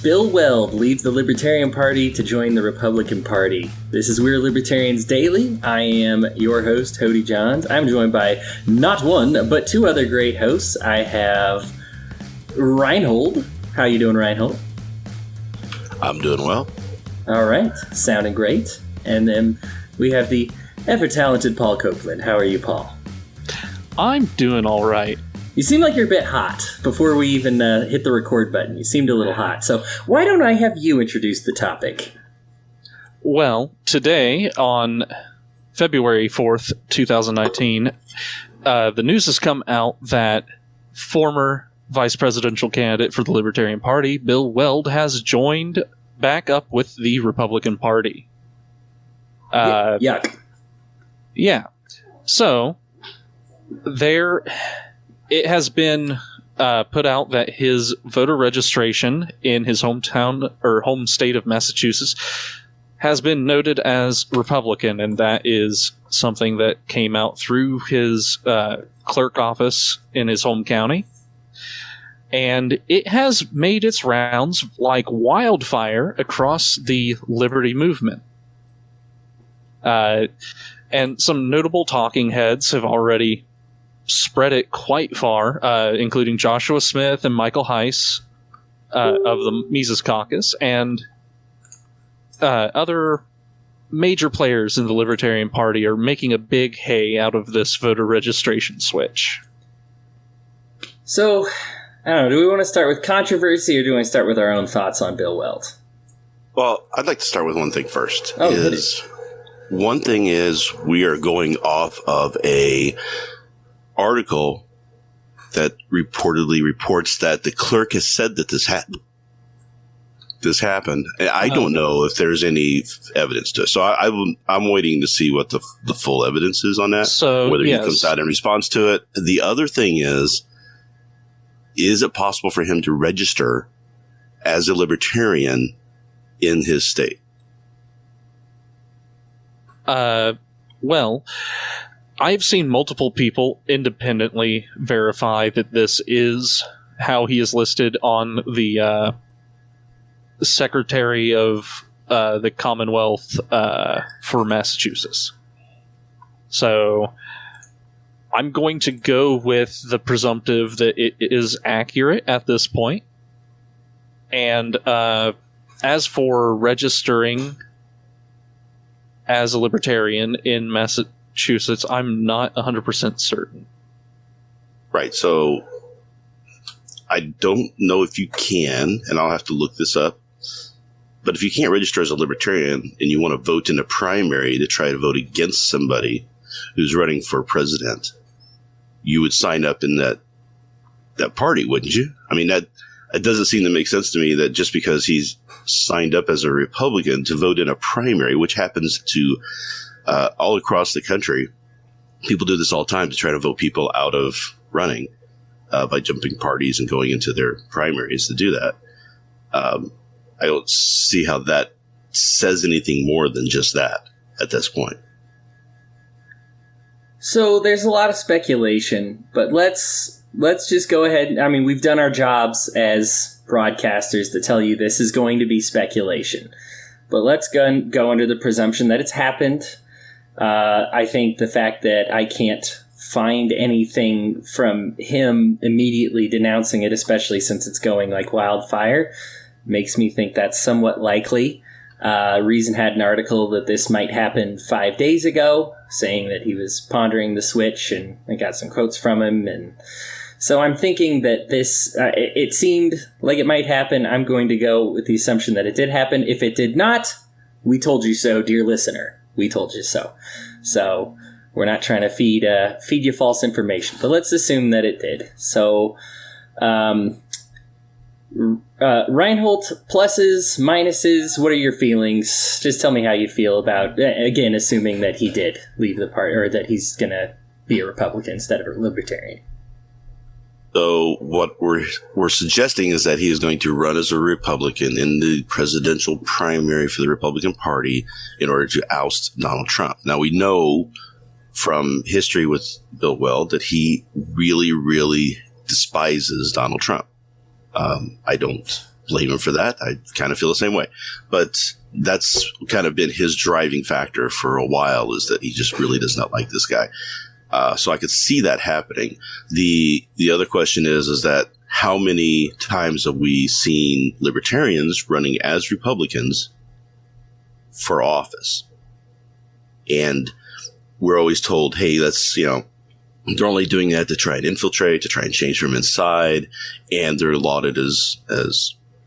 Bill Weld leaves the Libertarian Party to join the Republican Party. This is We're Libertarians Daily. I am your host, Hodey Johns. I'm joined by not one, but two other great hosts. I have Rhinehold. How you doing, Rhinehold? I'm doing well. All right, sounding great. And then we have the ever-talented Paul Copeland. How are you, Paul? I'm doing all right. You seem like you're a bit hot before we even hit the record button. You seemed a little hot. So why don't I have you introduce the topic? Well, today on February 4th, 2019, the news has come out that former vice presidential candidate for the Libertarian Party, Bill Weld, has joined back up with the Republican Party. Yuck. Yeah. So, it has been put out that his voter registration in his hometown or home state of Massachusetts has been noted as Republican, and that is something that came out through his clerk office in his home county. And it has made its rounds like wildfire across the Liberty movement. And some notable talking heads have already spread it quite far, including Joshua Smith and Michael Heiss of the Mises Caucus, and other major players in the Libertarian Party are making a big hay out of this voter registration switch. So, I don't know, do we want to start with controversy or do we want to start with our own thoughts on Bill Weld? Well, I'd like to start with one thing first. One thing is we are going off of a article that reportedly reports that the clerk has said that this happened. I don't know if there's any evidence to it. So I'm waiting to see what the full evidence is on that. So, whether yes. he comes out in response to it. The other thing is it possible for him to register as a libertarian in his state? Well, I've seen multiple people independently verify that this is how he is listed on the Secretary of the Commonwealth for Massachusetts. So I'm going to go with the presumptive that it is accurate at this point. And as for registering as a libertarian in Massachusetts, I'm not 100% certain. Right. So I don't know if you can, and I'll have to look this up. But if you can't register as a libertarian and you want to vote in a primary to try to vote against somebody who's running for president, you would sign up in that party, wouldn't you? I mean, that it doesn't seem to make sense to me that just because he's signed up as a Republican to vote in a primary, which happens to all across the country. People do this all the time to try to vote people out of running by jumping parties and going into their primaries to do that. I don't see how that says anything more than just that at this point. So there's a lot of speculation, but let's just go ahead. I mean, we've done our jobs as broadcasters to tell you this is going to be speculation. But let's go under the presumption that it's happened. I think the fact that I can't find anything from him immediately denouncing it, especially since it's going like wildfire, makes me think that's somewhat likely. Reason had an article that this might happen 5 days ago, saying that he was pondering the switch, and I got some quotes from him. And so I'm thinking that this, it seemed like it might happen. I'm going to go with the assumption that it did happen. If it did not, we told you so, dear listener. We told you so. So we're not trying to feed you false information, but let's assume that it did. So, Rhinehold, pluses, minuses, what are your feelings? Just tell me how you feel about, again, assuming that he did leave the party, or that he's going to be a Republican instead of a Libertarian. So what we're suggesting is that he is going to run as a Republican in the presidential primary for the Republican Party in order to oust Donald Trump. Now, we know from history with Bill Weld that he really, really despises Donald Trump. I don't blame him for that. I kind of feel the same way. But that's kind of been his driving factor for a while, is that he just really does not like this guy. So I could see that happening. The other question is that how many times have we seen libertarians running as Republicans for office? And we're always told, hey, that's, they're only doing that to try and infiltrate, to try and change from inside, and they're lauded as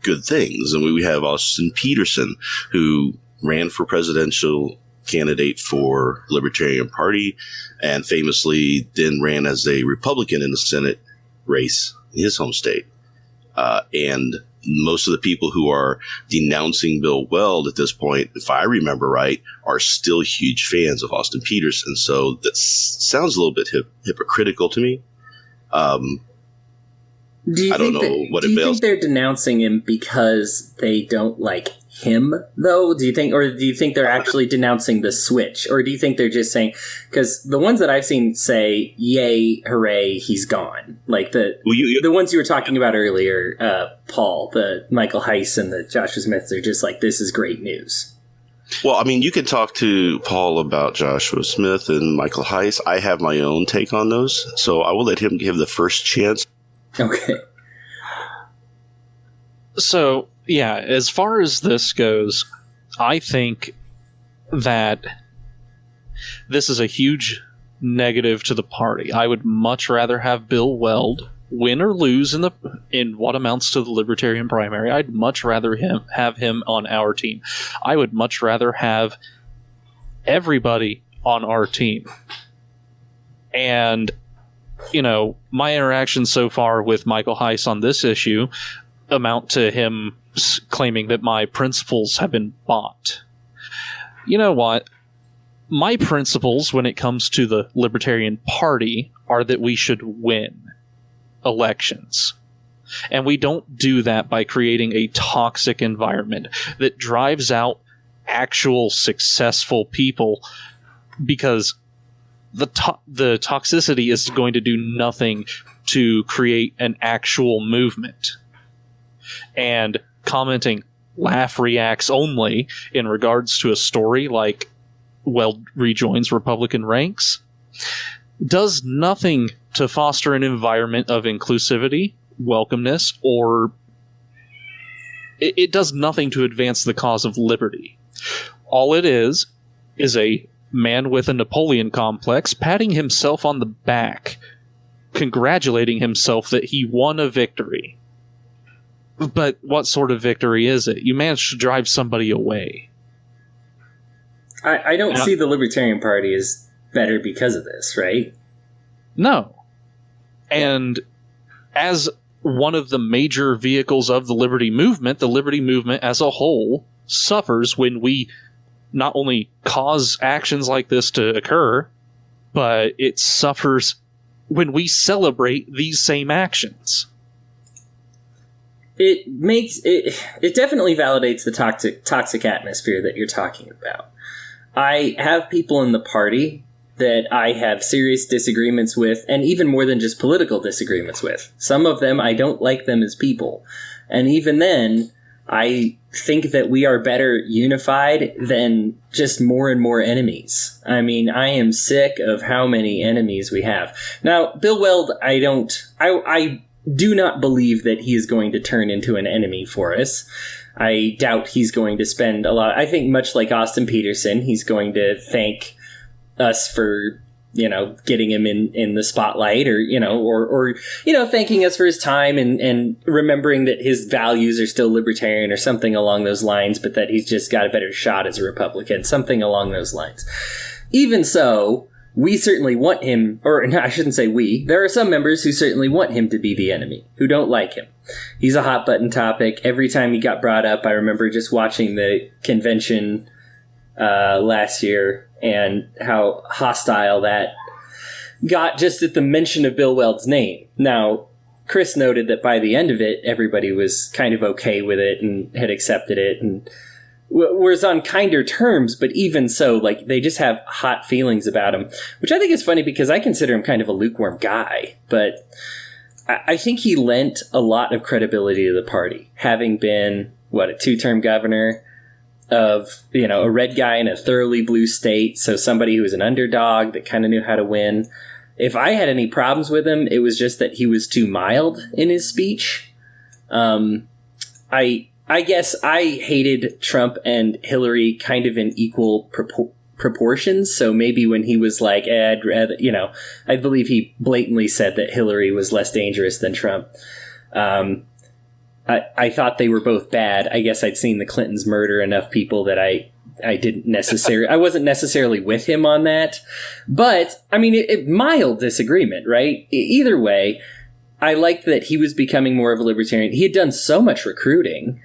good things. And we have Austin Peterson, who ran for presidential candidate for Libertarian Party and famously then ran as a Republican in the Senate race in his home state. And most of the people who are denouncing Bill Weld at this point, if I remember right, are still huge fans of Austin Peterson. So that sounds a little bit hypocritical to me. I don't know what it means. Do you think they're denouncing him because they don't like him, though? Do you think they're actually denouncing the switch? Or do you think they're just saying, because the ones that I've seen say, yay, hooray, he's gone. Like the ones you were talking about earlier, Paul, the Michael Heiss and the Joshua Smiths, are just like, this is great news. Well, I mean, you can talk to Paul about Joshua Smith and Michael Heiss. I have my own take on those, so I will let him give the first chance. Okay. So, yeah, as far as this goes, I think that this is a huge negative to the party. I would much rather have Bill Weld win or lose in what amounts to the Libertarian primary. I'd much rather have him on our team. I would much rather have everybody on our team. And, my interactions so far with Michael Heiss on this issue amount to him claiming that my principles have been bought. You know what? My principles when it comes to the Libertarian Party are that we should win elections. And we don't do that by creating a toxic environment that drives out actual successful people, because the toxicity is going to do nothing to create an actual movement. And commenting laugh reacts only in regards to a story like Weld rejoins Republican ranks does nothing to foster an environment of inclusivity, welcomeness, or it does nothing to advance the cause of liberty. All it is a man with a Napoleon complex patting himself on the back, congratulating himself that he won a victory. But what sort of victory is it? You managed to drive somebody away. I don't see the Libertarian Party as better because of this, right? No. And as one of the major vehicles of the Liberty Movement as a whole suffers when we not only cause actions like this to occur, but it suffers when we celebrate these same actions. It definitely validates the toxic atmosphere that you're talking about. I have people in the party that I have serious disagreements with, and even more than just political disagreements with. Some of them, I don't like them as people. And even then, I think that we are better unified than just more and more enemies. I mean, I am sick of how many enemies we have. Now, Bill Weld, I do not believe that he is going to turn into an enemy for us. I doubt he's going to spend a lot. I think much like Austin Peterson, he's going to thank us for, getting him in the spotlight, or thanking us for his time and remembering that his values are still libertarian or something along those lines, but that he's just got a better shot as a Republican, something along those lines. Even so, we certainly want him, or no, I shouldn't say we. There are some members who certainly want him to be the enemy, who don't like him. He's a hot button topic. Every time he got brought up, I remember just watching the convention last year and how hostile that got just at the mention of Bill Weld's name. Now, Chris noted that by the end of it, everybody was kind of okay with it and had accepted it and was on kinder terms, but even so, they just have hot feelings about him, which I think is funny because I consider him kind of a lukewarm guy. But I think he lent a lot of credibility to the party, having been, a 2-term governor of, a red guy in a thoroughly blue state. So somebody who was an underdog that kind of knew how to win. If I had any problems with him, it was just that he was too mild in his speech. I guess I hated Trump and Hillary kind of in equal proportions. So maybe when he was like, I'd rather, I believe he blatantly said that Hillary was less dangerous than Trump. I thought they were both bad. I guess I'd seen the Clintons murder enough people that I wasn't necessarily with him on that. But, I mean, mild disagreement, right? Either way, I liked that he was becoming more of a libertarian. He had done so much recruiting.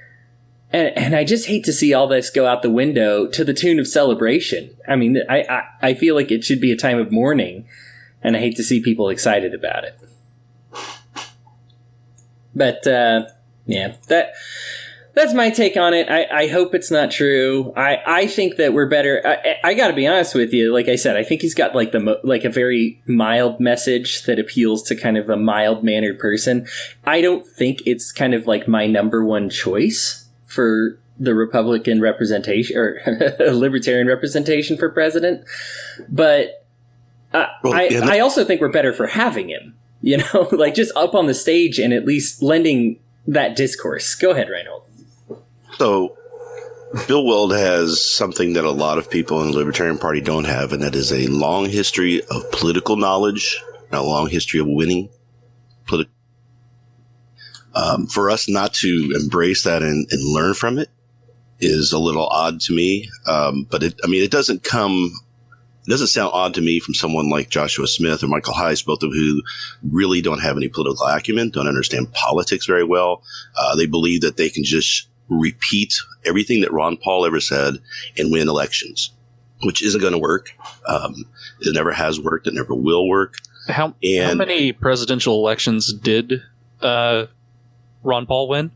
And I just hate to see all this go out the window to the tune of celebration. I mean, I feel like it should be a time of mourning, and I hate to see people excited about it. But, yeah, that's my take on it. I hope it's not true. I think that we're better. I got to be honest with you. Like I said, I think he's got like a very mild message that appeals to kind of a mild-mannered person. I don't think it's kind of like my number one choice for the Republican representation or Libertarian representation for president. But I also think we're better for having him, like just up on the stage and at least lending that discourse. Go ahead, Rhinehold. So Bill Weld has something that a lot of people in the Libertarian Party don't have, and that is a long history of political knowledge and a long history of winning political. For us not to embrace that and learn from it is a little odd to me. But it doesn't sound odd to me from someone like Joshua Smith or Michael Heiss, both of who really don't have any political acumen, don't understand politics very well. They believe that they can just repeat everything that Ron Paul ever said and win elections, which isn't going to work. It never has worked. It never will work. How many presidential elections did Ron Paul win?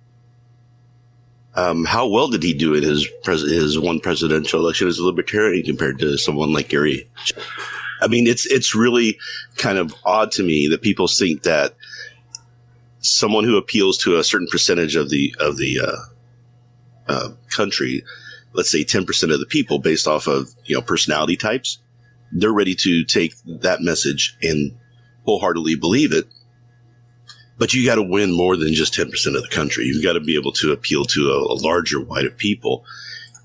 How well did he do in his one presidential election as a libertarian compared to someone like Gary? I mean, it's really kind of odd to me that people think that someone who appeals to a certain percentage of the country, let's say 10% of the people, based off of personality types, they're ready to take that message and wholeheartedly believe it. But you got to win more than just 10% of the country. You've got to be able to appeal to a larger wide of people,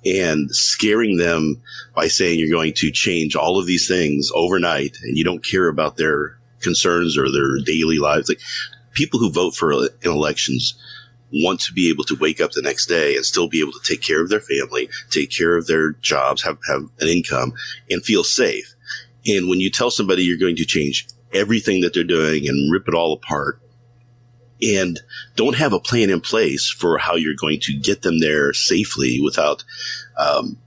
and scaring them by saying you're going to change all of these things overnight and you don't care about their concerns or their daily lives. Like, people who vote for in elections want to be able to wake up the next day and still be able to take care of their family, take care of their jobs, have an income, and feel safe. And when you tell somebody you're going to change everything that they're doing and rip it all apart, and don't have a plan in place for how you're going to get them there safely without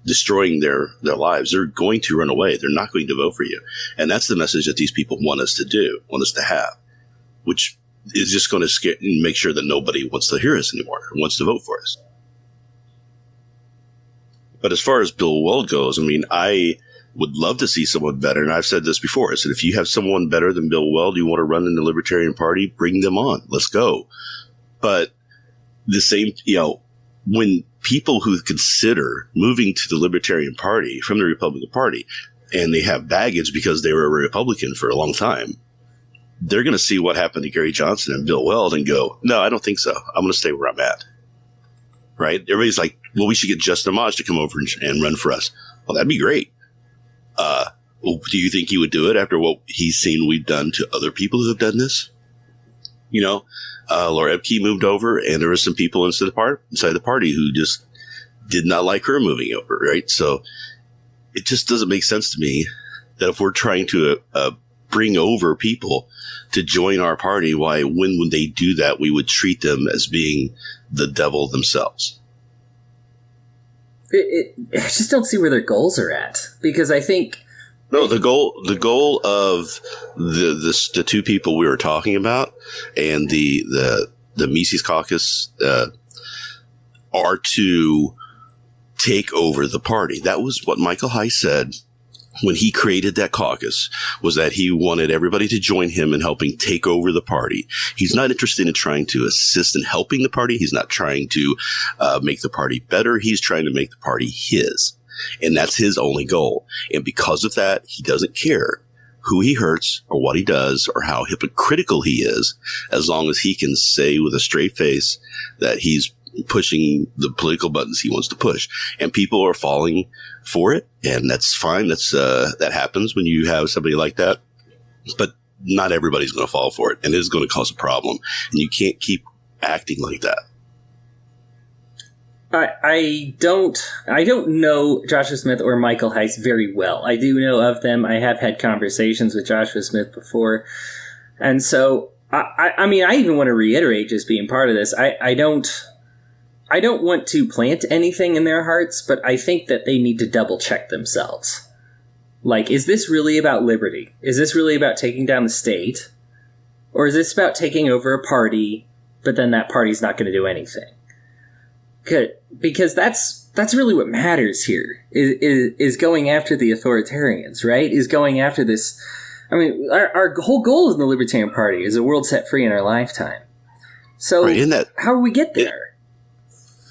destroying their lives, they're going to run away. They're not going to vote for you. And that's the message that these people want us to have, which is just going to make sure that nobody wants to hear us anymore, wants to vote for us. But as far as Bill Weld goes, I mean, I would love to see someone better. And I've said this before. I said, if you have someone better than Bill Weld, you want to run in the Libertarian Party, bring them on. Let's go. But the same, when people who consider moving to the Libertarian Party from the Republican Party, and they have baggage because they were a Republican for a long time, they're going to see what happened to Gary Johnson and Bill Weld and go, no, I don't think so. I'm going to stay where I'm at. Right? Everybody's like, well, we should get Justin Amash to come over and run for us. Well, that'd be great. Do you think he would do it after what he's seen we've done to other people who have done this? Laura Ebke moved over, and there were some people inside the party who just did not like her moving over, right? So it just doesn't make sense to me that if we're trying to bring over people to join our party, why, when they do that, we would treat them as being the devil themselves. I just don't see where their goals are at, because I think the goal of the two people we were talking about and the Mises Caucus are to take over the party. That was what Michael Heiss said when he created that caucus was that he wanted everybody to join him in helping take over the party. He's not interested in trying to assist in helping the party. He's not trying to make the party better. He's trying to make the party his. And that's his only goal. And because of that, he doesn't care who he hurts or what he does or how hypocritical he is, as long as he can say with a straight face that he's pushing the political buttons he wants to push. And people are falling for it, and that's fine. That happens when you have somebody like that. But not everybody's going to fall for it, and it is going to cause a problem. And you can't keep acting like that. I don't know Joshua Smith or Michael Heiss very well. I do know of them. I have had conversations with Joshua Smith before. And so, I mean, I even want to reiterate, just being part of this, I don't want to plant anything in their hearts, but I think that they need to double check themselves. Like, is this really about liberty? Is this really about taking down the state? Or is this about taking over a party, but then that party's not going to do anything? Because that's really what matters here, is going after the authoritarians, right? Is going after this. I mean, our whole goal in the Libertarian Party is a world set free in our lifetime. So how do we get there?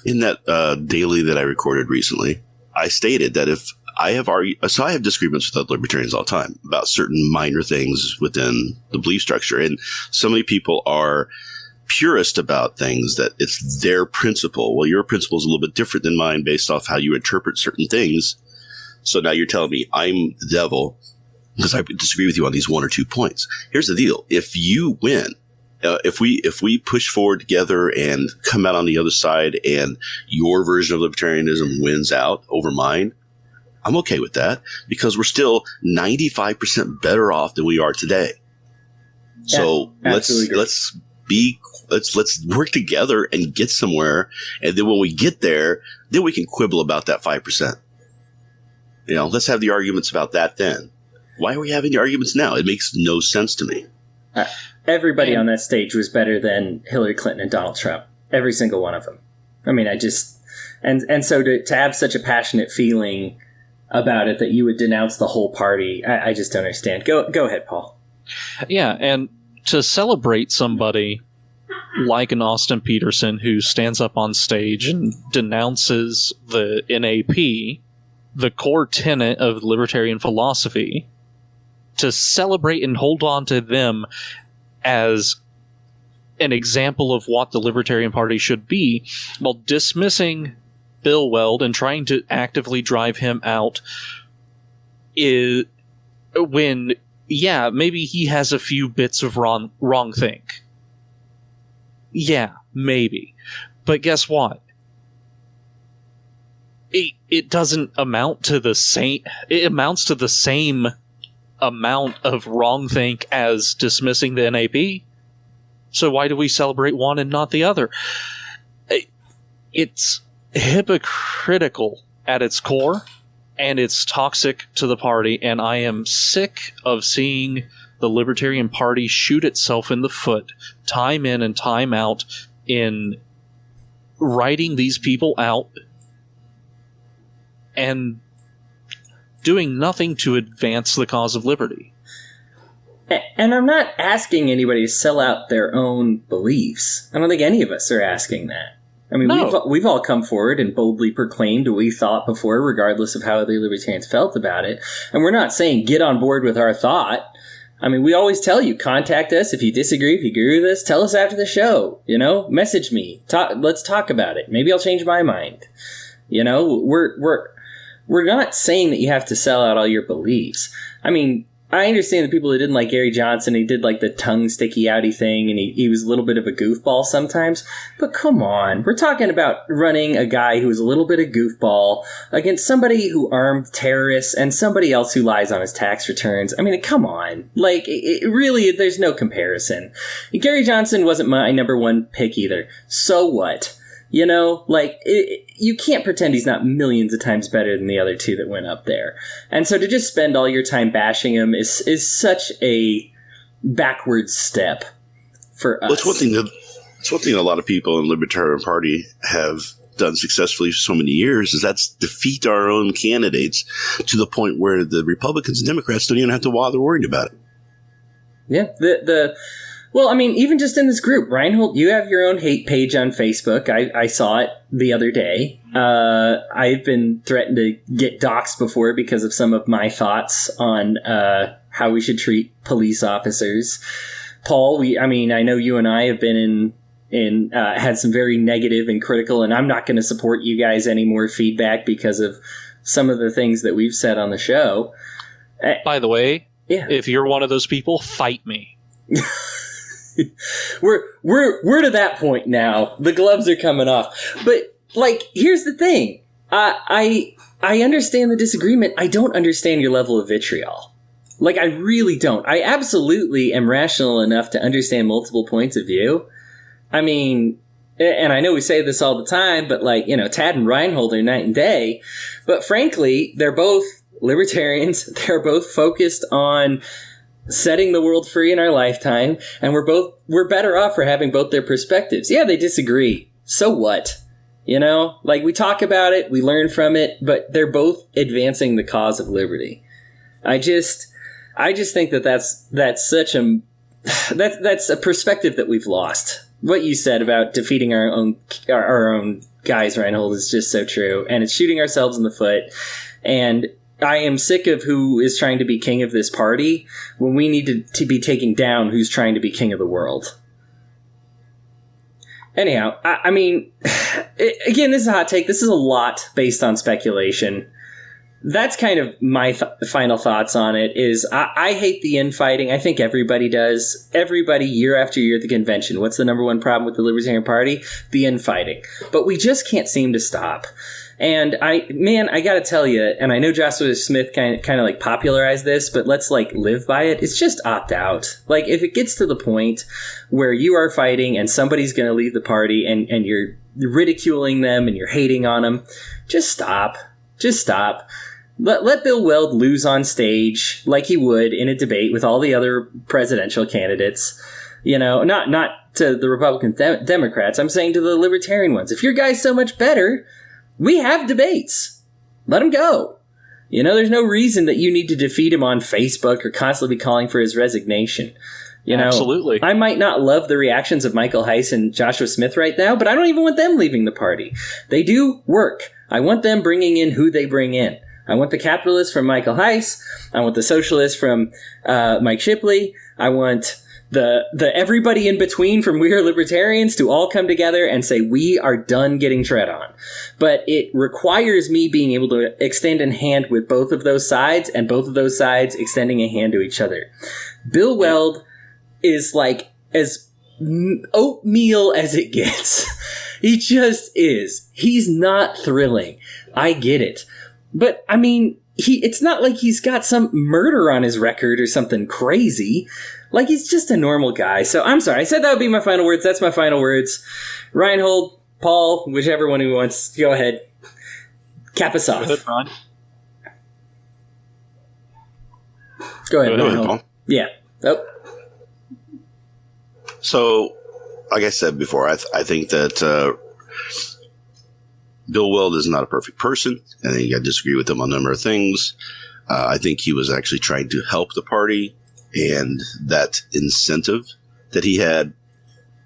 In that daily that I recorded recently, I stated that if I have so I have disagreements with other libertarians all the time about certain minor things within the belief structure. And so many people are purist about things that it's their principle. Well, your principle is a little bit different than mine based off how you interpret certain things. So now you're telling me I'm the devil because I disagree with you on these 1 or 2 points. Here's the deal. If you win, if we push forward together and come out on the other side and your version of libertarianism wins out over mine, I'm okay with that because we're still 95% better off than we are today. Yeah, so let's work together and get somewhere. And then when we get there, then we can quibble about that 5%. You know, let's have the arguments about that then. Why are we having the arguments now? It makes no sense to me. Everybody on that stage was better than Hillary Clinton and Donald Trump. Every single one of them. I mean, and so to have such a passionate feeling about it that you would denounce the whole party, I just don't understand. Go ahead, Paul. Yeah, and to celebrate somebody like an Austin Peterson who stands up on stage and denounces the NAP, the core tenet of libertarian philosophy, to celebrate and hold on to them as an example of what the Libertarian Party should be, while dismissing Bill Weld and trying to actively drive him out, is when, yeah, maybe he has a few bits of wrong think. Yeah, maybe. But guess what? It doesn't amount to the same. It amounts to the same amount of wrong think as dismissing the NAP. So why do we celebrate one and not the other? It's hypocritical at its core, and it's toxic to the party, and I am sick of seeing the Libertarian Party shoot itself in the foot time in and time out in writing these people out and doing nothing to advance the cause of liberty. And I'm not asking anybody to sell out their own beliefs. I don't think any of us are asking that. I mean, No. we've all come forward and boldly proclaimed what we thought before, regardless of how other libertarians felt about it. And we're not saying get on board with our thought. I mean, we always tell you, contact us if you disagree, if you agree with us, tell us after the show, message me, let's talk about it. Maybe I'll change my mind. We're not saying that you have to sell out all your beliefs. I mean, I understand the people that didn't like Gary Johnson. He did like the tongue sticky outy thing, and he was a little bit of a goofball sometimes. But come on, we're talking about running a guy who was a little bit of goofball against somebody who armed terrorists and somebody else who lies on his tax returns. I mean, come on. Like, it really, there's no comparison. Gary Johnson wasn't my number one pick either. So what? You can't pretend he's not millions of times better than the other two that went up there. And so to just spend all your time bashing him is such a backward step for us. Well, it's one thing a lot of people in the Libertarian Party have done successfully for so many years is that's defeat our own candidates to the point where the Republicans and Democrats don't even have to bother worrying about it. Yeah, well, I mean, even just in this group, Rhinehold, you have your own hate page on Facebook. I saw it the other day. I've been threatened to get doxxed before because of some of my thoughts on how we should treat police officers. Paul, I know you and I have been had some very negative and critical, and I'm not going to support you guys any more feedback because of some of the things that we've said on the show. By the way, yeah. If you're one of those people, fight me. We're to that point now. The gloves are coming off. But like, here's the thing. I understand the disagreement. I don't understand your level of vitriol. Like, I really don't. I absolutely am rational enough to understand multiple points of view. I mean, and I know we say this all the time, but like, Tad and Rhinehold are night and day. But frankly, they're both libertarians. They're both focused on setting the world free in our lifetime, and we're better off for having both their perspectives. Yeah, they disagree. So what? Like, we talk about it, we learn from it, but they're both advancing the cause of liberty. I just think that's such that's a perspective that we've lost. What you said about defeating our own guys, Rhinehold, is just so true, and it's shooting ourselves in the foot. And I am sick of who is trying to be king of this party when we need to be taking down who's trying to be king of the world. Anyhow, I mean, again, this is a hot take. This is a lot based on speculation. That's kind of my final thoughts on it. Is I hate the infighting. I think everybody does. Everybody, year after year at the convention. What's the number one problem with the Libertarian Party? The infighting. But we just can't seem to stop. And I got to tell you, and I know Joshua Smith kind of like popularized this, but let's like live by it. It's just opt out. Like, if it gets to the point where you are fighting and somebody's going to leave the party and you're ridiculing them and you're hating on them, just stop. Just stop. Let Bill Weld lose on stage like he would in a debate with all the other presidential candidates. Not to the Republican Democrats. I'm saying to the Libertarian ones. If your guy's so much better, we have debates. Let him go. There's no reason that you need to defeat him on Facebook or constantly be calling for his resignation. Absolutely. I might not love the reactions of Michael Heiss and Joshua Smith right now, but I don't even want them leaving the party. They do work. I want them bringing in who they bring in. I want the capitalist from Michael Heiss. I want the socialist from Mike Shipley. I want the everybody in between from We Are Libertarians to all come together and say we are done getting tread on. But it requires me being able to extend a hand with both of those sides, and both of those sides extending a hand to each other. Bill Weld is like as oatmeal as it gets. He just is. He's not thrilling. I get it. But, I mean, it's not like he's got some murder on his record or something crazy. Like, he's just a normal guy. So, I'm sorry. I said that would be my final words. That's my final words. Rhinehold, Paul, whichever one who wants, go ahead. Cap us off. Go ahead, Ron. Go ahead, Rhinehold. Paul. Yeah. Oh. So, like I said before, I think that Bill Weld is not a perfect person. I think I disagree with him on a number of things. I think he was actually trying to help the party, and that incentive that he had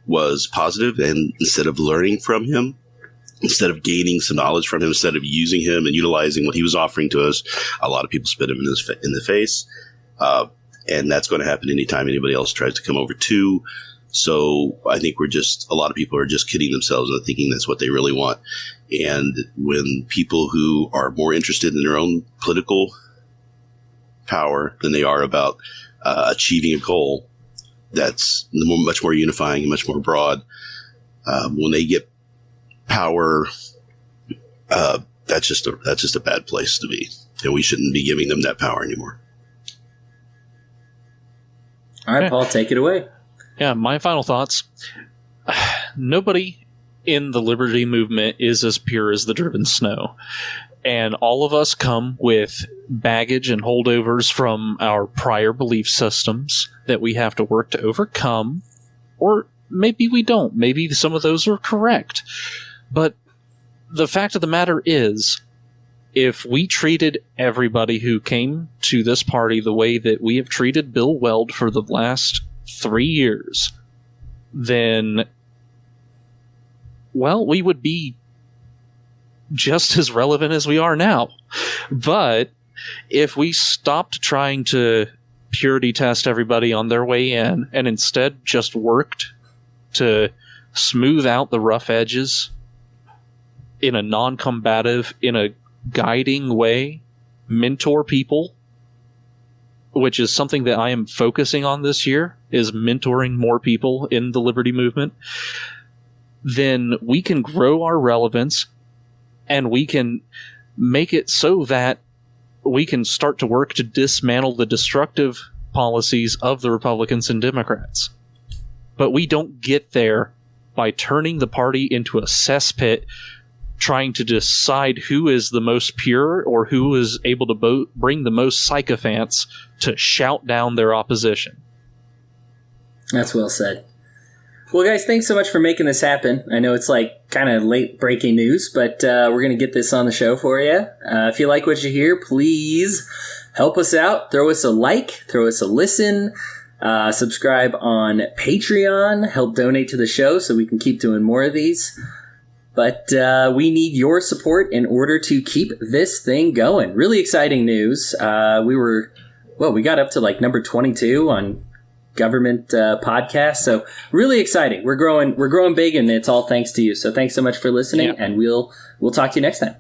was positive. And instead of learning from him, instead of gaining some knowledge from him, instead of using him and utilizing what he was offering to us, a lot of people spit him in the face. And that's going to happen anytime anybody else tries to come over too. So I think a lot of people are just kidding themselves and thinking that's what they really want. And when people who are more interested in their own political power than they are about achieving a goal that's much more unifying and much more broad, when they get power, that's just a bad place to be. And we shouldn't be giving them that power anymore. All right, Paul, take it away. Yeah, my final thoughts. Nobody in the liberty movement is as pure as the driven snow. And all of us come with baggage and holdovers from our prior belief systems that we have to work to overcome. Or maybe we don't. Maybe some of those are correct. But the fact of the matter is, if we treated everybody who came to this party the way that we have treated Bill Weld for the last 3 years, then, well, we would be just as relevant as we are now. But if we stopped trying to purity test everybody on their way in and instead just worked to smooth out the rough edges in a non-combative, in a guiding way, mentor people, which is something that I am focusing on this year, is mentoring more people in the liberty movement, then we can grow our relevance and we can make it so that we can start to work to dismantle the destructive policies of the Republicans and Democrats. But we don't get there by turning the party into a cesspit, trying to decide who is the most pure or who is able to bring the most sycophants to shout down their opposition. That's well said. Well, guys, thanks so much for making this happen. I know it's like kind of late breaking news, but we're going to get this on the show for you. If you like what you hear, please help us out. Throw us a like, throw us a listen, subscribe on Patreon, help donate to the show so we can keep doing more of these. But we need your support in order to keep this thing going. Really exciting news. We got up to like number 22 on government podcast, so really exciting. We're growing big, and it's all thanks to you. So thanks so much for listening, and we'll talk to you next time.